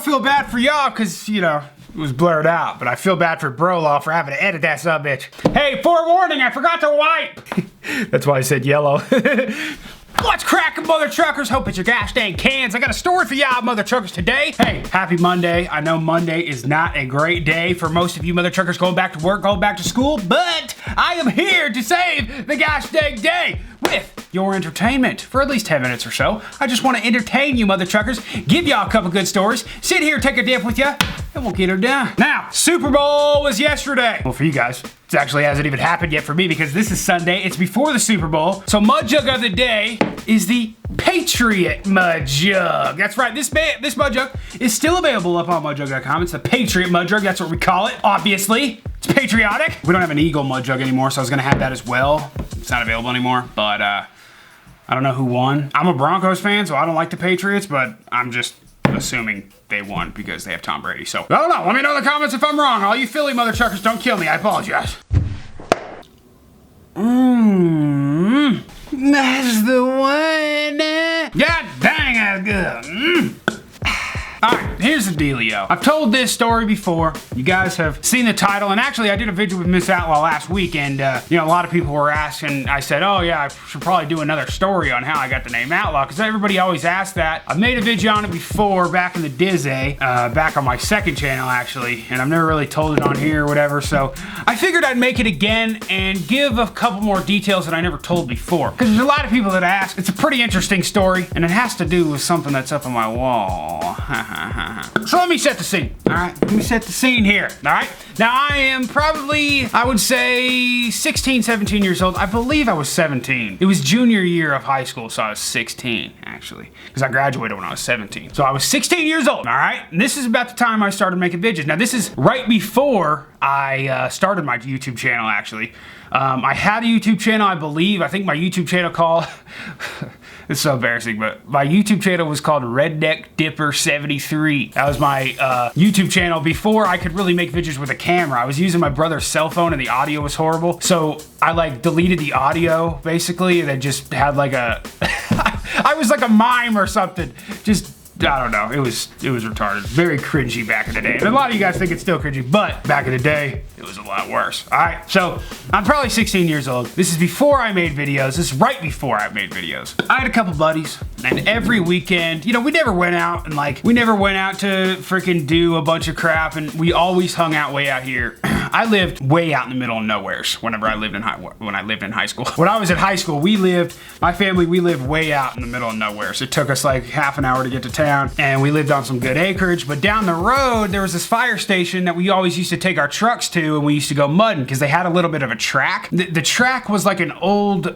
don't feel bad for y'all because, you know, it was blurred out, but I feel bad for Brolaw for having to edit that subbitch. Hey, forewarning, I forgot to wipe. That's why I said yellow. What's cracking, mother truckers? Hope it's your gosh dang cans. I got a story for y'all, mother truckers, today. Hey, happy Monday. I know Monday is not a great day for most of you mother truckers going back to work, going back to school, but I am here to save the gosh dang day with your entertainment for at least 10 minutes or so. I just want to entertain you mother truckers, give y'all a couple good stories, sit here, take a dip with ya, and we'll get her done. Now, Super Bowl was yesterday. Well, for you guys, it actually hasn't even happened yet for me because this is Sunday. It's before the Super Bowl. So Mud Jug of the day is the Patriot Mud Jug. That's right, this Mud Jug is still available up on mudjug.com. It's the Patriot Mud Jug, that's what we call it, obviously. It's patriotic. We don't have an Eagle Mud Jug anymore, so I was gonna have that as well. It's not available anymore, but I don't know who won. I'm a Broncos fan, so I don't like the Patriots, but I'm just assuming they won because they have Tom Brady. So, I don't know. Let me know in the comments if I'm wrong. All you Philly mother truckers, don't kill me. I apologize. That's the one. God dang, that's good. Alright, here's the dealio. I've told this story before. You guys have seen the title, and actually I did a video with Miss Outlaw last week, and you know, a lot of people were asking, I said, oh yeah, I should probably do another story on how I got the name Outlaw, because everybody always asks that. I've made a video on it before, back in the Dizzy, back on my second channel actually, and I've never really told it on here or whatever, so I figured I'd make it again and give a couple more details that I never told before. Because there's a lot of people that ask. It's a pretty interesting story, and it has to do with something that's up on my wall. So let me set the scene, all right? Let me set the scene here, all right? Now I am probably, I would say 16, 17 years old. I believe I was 17. It was junior year of high school, so I was 16 actually, because I graduated when I was 17. So I was 16 years old, all right? And this is about the time I started making videos. Now this is right before I started my YouTube channel actually. I had a YouTube channel, I believe. I think my YouTube channel called, it's so embarrassing, but my YouTube channel was called Redneck Dipper 73. That was my YouTube channel before I could really make videos with a camera. I was using my brother's cell phone and the audio was horrible. So I like deleted the audio basically and then just had like a, I was like a mime or something. Just, I don't know, it was retarded. Very cringy back in the day. And a lot of you guys think it's still cringy, but back in the day, it was a lot worse. All right, so I'm probably 16 years old. This is before I made videos. This is right before I made videos. I had a couple buddies, and every weekend, you know, we never went out and like, we never went out to freaking do a bunch of crap, and we always hung out way out here. I lived way out in the middle of nowheres whenever I lived in high school. When I was in high school, my family, we lived way out in the middle of nowhere. So it took us like half an hour to get to town, and we lived on some good acreage. But down the road, there was this fire station that we always used to take our trucks to, and we used to go mudding because they had a little bit of a track. The track was like an old,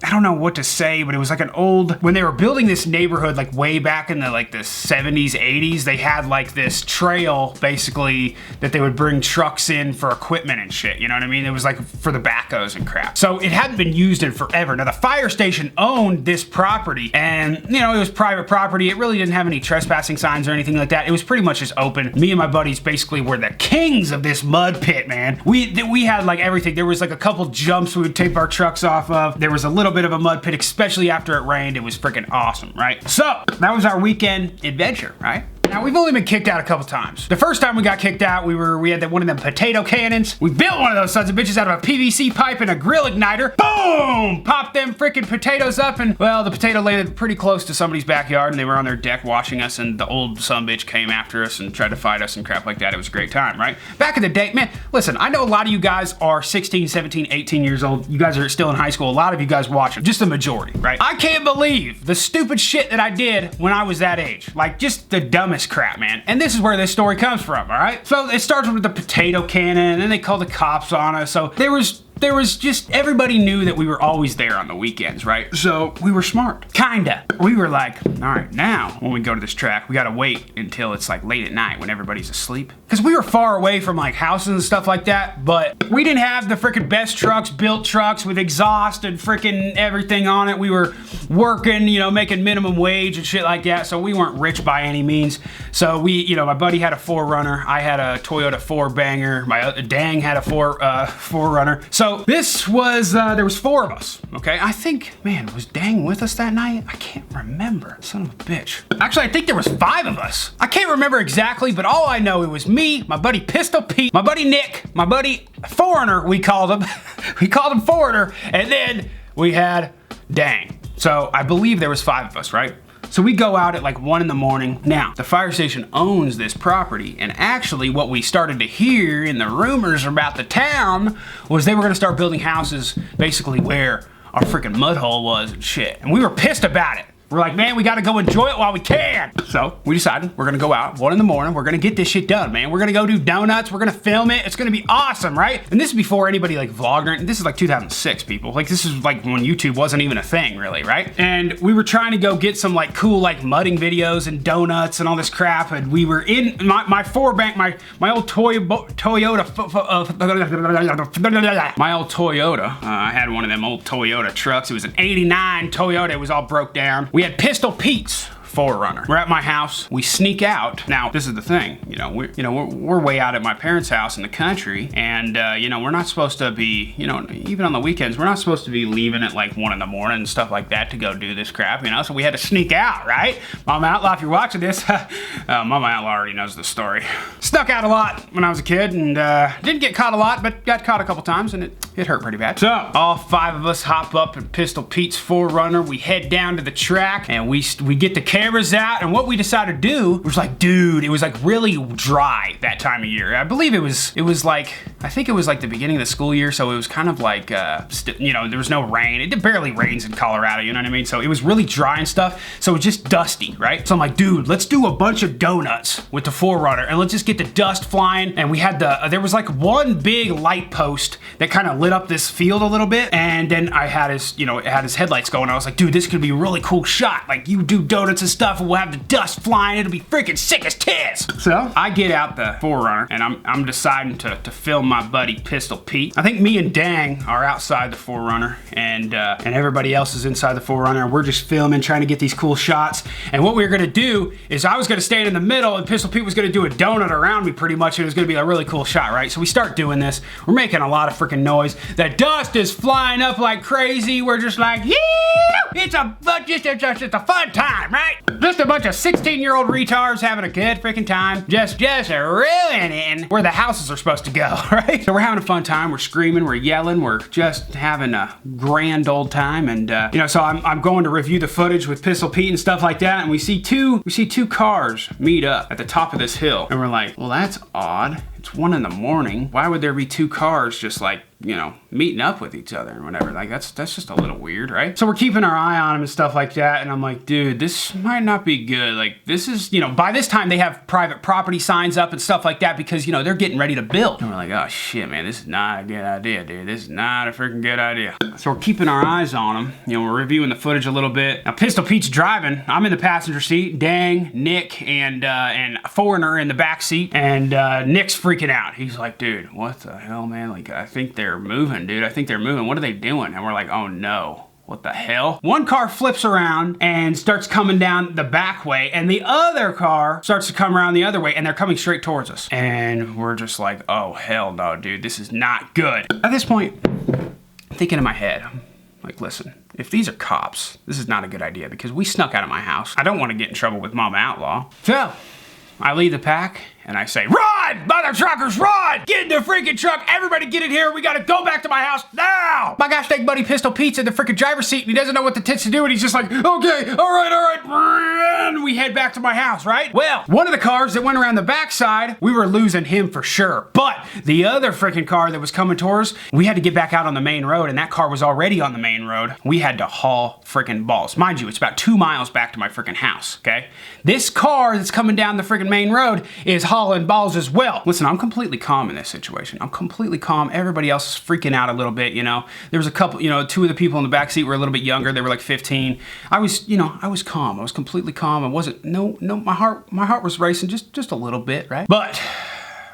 I don't know what to say, but it was like an old, when they were building this neighborhood, like way back in the like the 70s, 80s, they had like this trail basically that they would bring trucks in for equipment and shit, you know what I mean? It was like for the backhoes and crap. So it hadn't been used in forever. Now the fire station owned this property and, you know, it was private property. It really didn't have any trespassing signs or anything like that. It was pretty much just open. Me and my buddies basically were the kings of this mud pit, man. We had like everything. There was like a couple jumps we would tape our trucks off of. There was a little bit of a mud pit, especially after it rained. It was freaking awesome, right? So that was our weekend adventure, right? Now, we've only been kicked out a couple times. The first time we got kicked out, we had one of them potato cannons. We built one of those sons of bitches out of a PVC pipe and a grill igniter. Boom! Popped them freaking potatoes up, and well, the potato landed pretty close to somebody's backyard, and they were on their deck watching us, and the old son of a bitch came after us and tried to fight us and crap like that. It was a great time, right? Back in the day, man, listen, I know a lot of you guys are 16, 17, 18 years old. You guys are still in high school. A lot of you guys watching, just the majority, right? I can't believe the stupid shit that I did when I was that age. Like, just the dumbest crap, man. And this is where this story comes from, all right? So it starts with the potato cannon, and then they called the cops on us. So there was just, everybody knew that we were always there on the weekends, right? So we were smart, kinda. We were like, all right, now when we go to this track, we gotta wait until it's like late at night when everybody's asleep. Cause we were far away from like houses and stuff like that, but we didn't have the freaking best trucks, built trucks with exhaust and freaking everything on it. We were working, you know, making minimum wage and shit like that. So we weren't rich by any means. So we, you know, my buddy had a 4Runner. I had a Toyota 4Banger. My Dang had a 4Runner. So So this was, there was 4 of us, okay? I think, man, was Dang with us that night? I can't remember, son of a bitch. Actually, I think there was 5 of us. I can't remember exactly, but all I know, it was me, my buddy Pistol Pete, my buddy Nick, my buddy Foreigner, we called him. We called him Foreigner, and then we had Dang. So I believe there was 5 of us, right? So we go out at like 1 in the morning. Now, the fire station owns this property, and actually what we started to hear in the rumors about the town was they were gonna start building houses basically where our freaking mud hole was and shit. And we were pissed about it. We're like, man, we gotta go enjoy it while we can. So we decided we're gonna go out 1 in the morning. We're gonna get this shit done, man. We're gonna go do donuts. We're gonna film it. It's gonna be awesome, right? And this is before anybody like vlogged or anything. This is like 2006, people. Like this is like when YouTube wasn't even a thing, really, right? And we were trying to go get some like cool like mudding videos and donuts and all this crap. And we were in my 4-bank, my old Toyota. My old Toyota. I had one of them old Toyota trucks. It was an '89 Toyota. It was all broke down. We had Pistol Pete's 4Runner. We're at my house. We sneak out. Now, this is the thing. We're way out at my parents' house in the country, and we're not supposed to be, even on the weekends, we're not supposed to be leaving at like 1 in the morning and stuff like that to go do this crap, So we had to sneak out, right? Mama Outlaw, if you're watching this, Mama Outlaw already knows the story. Snuck out a lot when I was a kid, and didn't get caught a lot, but got caught a couple times, and it hurt pretty bad. So all 5 of us hop up in Pistol Pete's 4Runner. We head down to the track, and we get the cameras out, and what we decided to do was like, dude, it was like really dry that time of year. I believe it was like, I think it was like the beginning of the school year, so it was kind of like, there was no rain. It barely rains in Colorado, you know what I mean? So it was really dry and stuff, so it was just dusty, right? So I'm like, dude, let's do a bunch of donuts with the 4Runner, and let's just get the dust flying. And we had there was like one big light post that kind of lit up this field a little bit, and then I had his, it had his headlights going. I was like, dude, this could be a really cool shot. Like, you do donuts and stuff, and we'll have the dust flying. It'll be freaking sick as tits. So I get out the 4Runner, and I'm deciding to film my buddy Pistol Pete. I think me and Dang are outside the 4Runner, and everybody else is inside the 4Runner, and we're just filming, trying to get these cool shots. And what we were gonna do is I was gonna stand in the middle, and Pistol Pete was gonna do a donut around me pretty much, and it was gonna be a really cool shot, right? So we start doing this. We're making a lot of freaking noise. The dust is flying up like crazy. We're just like, yeah! It's just a fun time, right? Just a bunch of 16-year-old retards having a good freaking time. Just ruining where the houses are supposed to go, right? So we're having a fun time. We're screaming, we're yelling, we're just having a grand old time. And so I'm going to review the footage with Pistol Pete and stuff like that, and we see two cars meet up at the top of this hill. And we're like, well, that's odd. It's 1 in the morning. Why would there be 2 cars just like, meeting up with each other and whatever? Like, that's just a little weird, right? So we're keeping our eye on them and stuff like that, and I'm like, dude, this might not be good. Like, this is, by this time they have private property signs up and stuff like that because, they're getting ready to build. And we're like, oh shit, man, this is not a good idea, dude. This is not a freaking good idea. So we're keeping our eyes on them. We're reviewing the footage a little bit. Now, Pistol Pete's driving. I'm in the passenger seat. Dang, Nick, and Foreigner in the back seat, and Nick's freaking out. He's like, dude, what the hell, man? Like, I think they're moving, dude. I think they're moving. What are they doing? And we're like, oh no. What the hell? One car flips around and starts coming down the back way, and the other car starts to come around the other way, and they're coming straight towards us. And we're just like, oh hell no, dude. This is not good. At this point, I'm thinking in my head, like, listen, if these are cops, this is not a good idea because we snuck out of my house. I don't want to get in trouble with Mama Outlaw. So I lead the pack, and I say, run, mother truckers, run! Get in the freaking truck, everybody get in here, we gotta go back to my house now! My gosh dang buddy Pistol Pete's in the freaking driver's seat, and he doesn't know what the tits to do, and he's just like, okay, all right, and we head back to my house, right? Well, one of the cars that went around the backside, we were losing him for sure, but the other freaking car that was coming towards us, we had to get back out on the main road, and that car was already on the main road. We had to haul freaking balls. Mind you, it's about 2 miles back to my freaking house, okay? This car that's coming down the freaking main road is hauling balls as well. Listen, I'm completely calm in this situation. I'm completely calm. Everybody else is freaking out a little bit, There was a couple, 2 of the people in the back seat were a little bit younger. They were like 15. I was calm. I was completely calm. I wasn't, my heart was racing just a little bit, right? But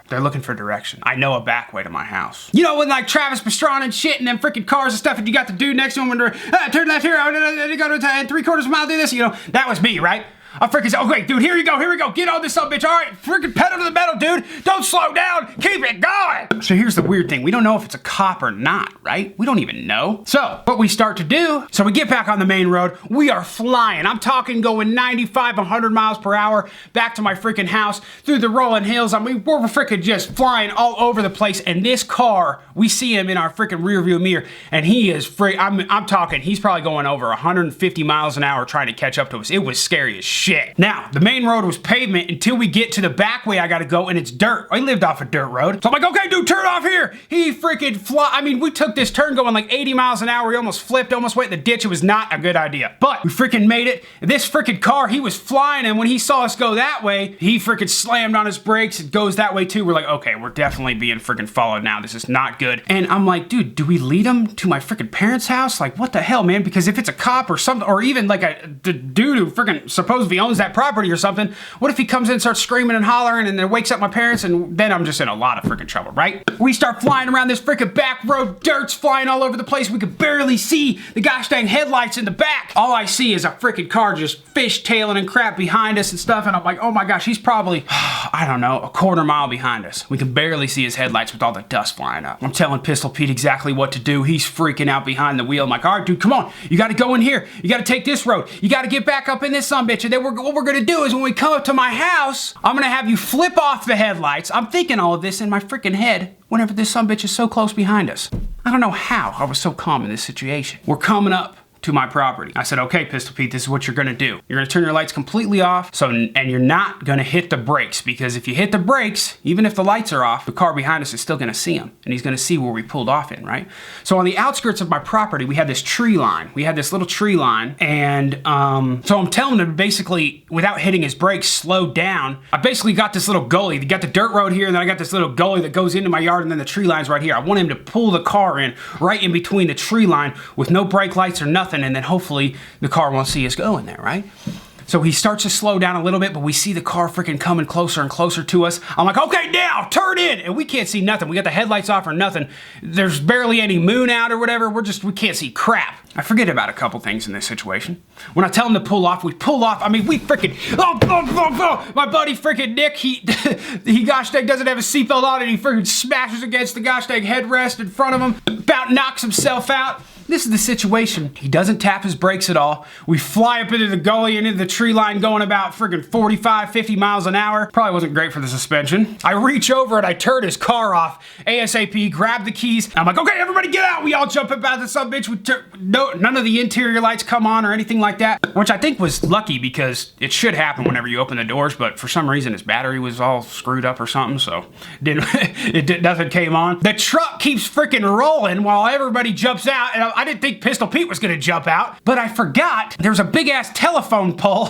they're looking for direction. I know a back way to my house. When like Travis Pastrana and shit and them freaking cars and stuff, and you got the dude next to him and turn left here, and go to 3/4 mile, do this, that was me, right? I freaking said, okay, dude, here you go, get on this son of a bitch. All right, freaking pedal to the metal, dude. Don't slow down, keep it going. So here's the weird thing. We don't know if it's a cop or not, right? We don't even know. So what we start to do, so we get back on the main road. We are flying. I'm talking going 95, 100 miles per hour back to my freaking house through the rolling hills. I mean, we're freaking just flying all over the place. And this car, we see him in our freaking rear view mirror, and he is I'm talking, he's probably going over 150 miles an hour trying to catch up to us. It was scary as shit. Now, the main road was pavement until we get to the back way I gotta go, and it's dirt. I lived off a dirt road. So I'm like, okay, dude, turn off here. He freaking I mean, we took this turn going like 80 miles an hour. He almost flipped, almost went in the ditch. It was not a good idea. But we freaking made it. This freaking car, he was flying, and when he saw us go that way, he freaking slammed on his brakes. It goes that way too. We're like, okay, we're definitely being freaking followed now. This is not good. And I'm like, dude, do we lead him to my freaking parents' house? Like, what the hell, man? Because if it's a cop or something, or even like the dude who freaking supposedly owns that property or something, what if he comes in and starts screaming and hollering and then wakes up my parents, and then I'm just in a lot of freaking trouble, right? We start flying around this freaking back road, dirt's flying all over the place. We could barely see the gosh dang headlights in the back. All I see is a freaking car just fishtailing and crap behind us and stuff, and I'm like, oh my gosh, he's probably, I don't know, a quarter mile behind us. We can barely see his headlights with all the dust flying up. I'm telling Pistol Pete exactly what to do. He's freaking out behind the wheel. I'm like, all right, dude, come on. You got to go in here. You got to take this road. You got to get back up in this sumbitch. And then what we're going to do is when we come up to my house, I'm going to have you flip off the headlights. I'm thinking all of this in my freaking head whenever this sumbitch is so close behind us. I don't know how I was so calm in this situation. We're coming up to my property. I said, okay, Pistol Pete, this is what you're gonna do. You're gonna turn your lights completely off, and you're not gonna hit the brakes, because if you hit the brakes, even if the lights are off, the car behind us is still gonna see him, and he's gonna see where we pulled off in, right? So on the outskirts of my property, we had this tree line. We had this little tree line, and so I'm telling him to basically, without hitting his brakes, slow down. I basically got this little gully. You got the dirt road here, and then I got this little gully that goes into my yard, and then the tree line's right here. I want him to pull the car in right in between the tree line with no brake lights or nothing, and then hopefully the car won't see us going there, right? So he starts to slow down a little bit, but we see the car freaking coming closer and closer to us. I'm like, okay, now, turn in! And we can't see nothing. We got the headlights off or nothing. There's barely any moon out or whatever. We can't see crap. I forget about a couple things in this situation. When I tell him to pull off, we pull off. I mean, we freaking, my buddy freaking Nick, he gosh dang doesn't have a seatbelt on, and he freaking smashes against the gosh dang headrest in front of him, about knocks himself out. This is the situation. He doesn't tap his brakes at all. We fly up into the gully and into the tree line going about friggin' 45, 50 miles an hour. Probably wasn't great for the suspension. I reach over and I turn his car off ASAP, grab the keys. I'm like, okay, everybody get out. We all jump up out of the subbitch. None of the interior lights come on or anything like that, which I think was lucky because it should happen whenever you open the doors, but for some reason his battery was all screwed up or something, so nothing came on. The truck keeps freaking rolling while everybody jumps out, and I didn't think Pistol Pete was gonna jump out, but I forgot there's a big ass telephone pole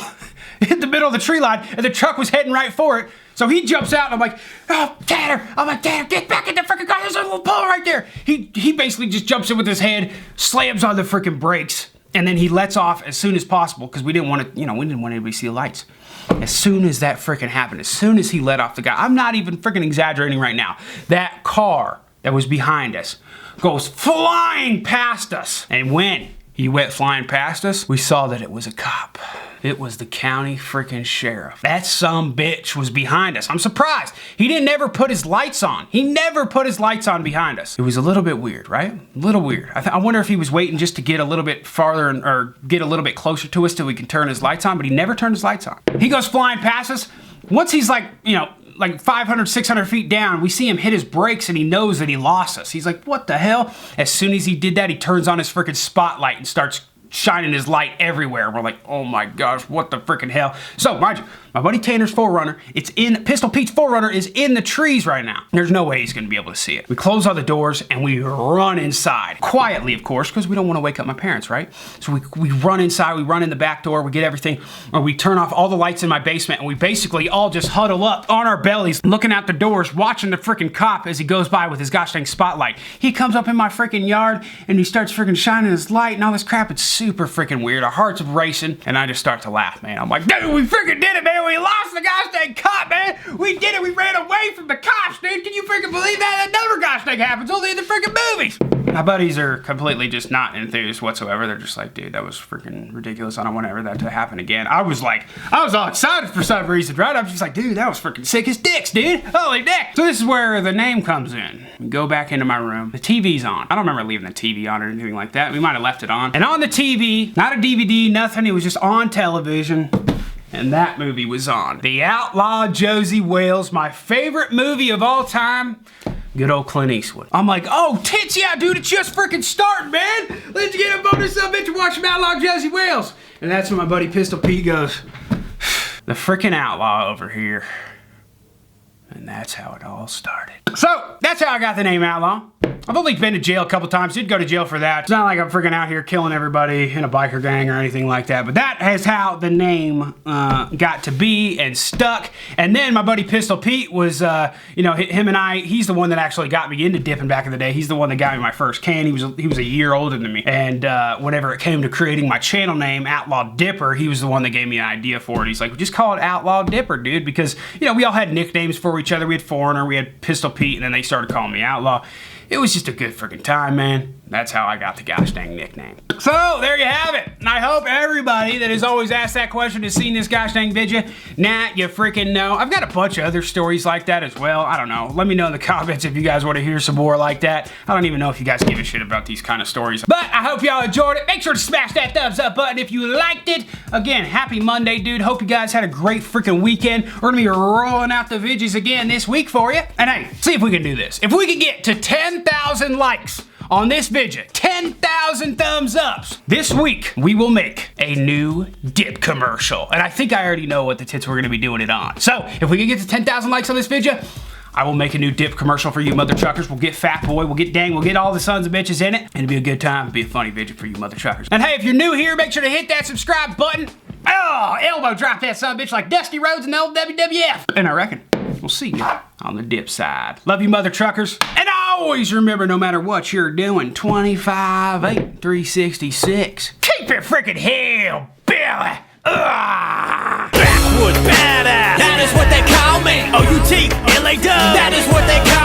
in the middle of the tree line, and the truck was heading right for it. So he jumps out, and I'm like, oh, Tanner! I'm like, Tanner, get back in the freaking car, there's a little pole right there! He basically just jumps in with his hand, slams on the freaking brakes, and then he lets off as soon as possible, because we didn't want to, we didn't want anybody to see the lights. As soon as that freaking happened, as soon as he let off the guy, I'm not even freaking exaggerating right now, that car that was behind us goes flying past us. And when he went flying past us, we saw that it was a cop. It was the county freaking sheriff. That sumbitch was behind us. I'm surprised. He didn't ever put his lights on. He never put his lights on behind us. It was a little bit weird, right? A little weird. I wonder if he was waiting just to get a little bit farther or get a little bit closer to us till we can turn his lights on, but he never turned his lights on. He goes flying past us. Once he's like, like 500, 600 feet down, we see him hit his brakes and he knows that he lost us. He's like, what the hell? As soon as he did that, he turns on his freaking spotlight and starts shining his light everywhere. We're like, oh my gosh, what the freaking hell? So, mind you, my buddy Tanner's 4Runner, Pistol Pete's 4Runner is in the trees right now. There's no way he's gonna be able to see it. We close all the doors and we run inside. Quietly, of course, because we don't want to wake up my parents, right? So we run inside, we run in the back door, we get everything, or we turn off all the lights in my basement, and we basically all just huddle up on our bellies, looking out the doors, watching the freaking cop as he goes by with his gosh dang spotlight. He comes up in my freaking yard and he starts freaking shining his light and all this crap. It's super freaking weird. Our hearts are racing, and I just start to laugh, man. I'm like, dude, we freaking did it, man. man, we lost the gosh dang cop, man. We did it. We ran away from the cops, dude. Can you freaking believe that? That never gosh dang happens. Only in the freaking movies. My buddies are completely just not enthused whatsoever. They're just like, dude, that was freaking ridiculous. I don't want ever that to happen again. I was all excited for some reason, right? I was just like, dude, that was freaking sick as dicks, dude. Holy dick. So this is where the name comes in. We go back into my room. The TV's on. I don't remember leaving the TV on or anything like that. We might have left it on. And on the TV, not a DVD, nothing. It was just on television. And that movie was on. The Outlaw Josie Wales, my favorite movie of all time. Good old Clint Eastwood. I'm like, oh, tits, yeah, dude, it's just freaking starting, man. Let's get up on this bitch and watch some Outlaw Josie Wales. And that's when my buddy Pistol Pete goes, the freaking outlaw over here. And that's how it all started. So, that's how I got the name Outlaw. I've only been to jail a couple times. Did go to jail for that. It's not like I'm freaking out here killing everybody in a biker gang or anything like that. But that is how the name got to be and stuck. And then my buddy Pistol Pete was, you know, him and I, he's the one that actually got me into dipping back in the day. He's the one that got me my first can. He was a year older than me. And whenever it came to creating my channel name, Outlaw Dipper, he was the one that gave me an idea for it. He's like, just call it Outlaw Dipper, dude. Because, you know, we all had nicknames for each other. We had Foreigner, we had Pistol Pete, and then they started calling me Outlaw. It was just a good freaking time, man. That's how I got the gosh dang nickname. So, there you have it. And I hope everybody that has always asked that question has seen this gosh dang video. Nah, you freaking know. I've got a bunch of other stories like that as well. I don't know. Let me know in the comments if you guys want to hear some more like that. I don't even know if you guys give a shit about these kind of stories. But I hope y'all enjoyed it. Make sure to smash that thumbs up button if you liked it. Again, happy Monday, dude. Hope you guys had a great freaking weekend. We're gonna be rolling out the videos again this week for you. And hey, see if we can do this. If we can get to 10,000 likes on this video, 10,000 thumbs ups, this week we will make a new dip commercial. And I think I already know what the tits we're gonna be doing it on. So if we can get to 10,000 likes on this video, I will make a new dip commercial for you mother truckers. We'll get Fat Boy, we'll get Dang, we'll get all the sons of bitches in it. And it'll be a good time, it'll be a funny video for you mother truckers. And hey, if you're new here, make sure to hit that subscribe button. Oh, elbow drop that son of a bitch like Dusty Rhodes in the old WWF. And I reckon we'll see you on the dip side. Love you mother truckers. And always remember, no matter what you're doing, 25, 8, 366. Keep it freaking hell, Billy. Backwoods badass. That is what they call me. O-U-T-L-A-W. That is what they call me.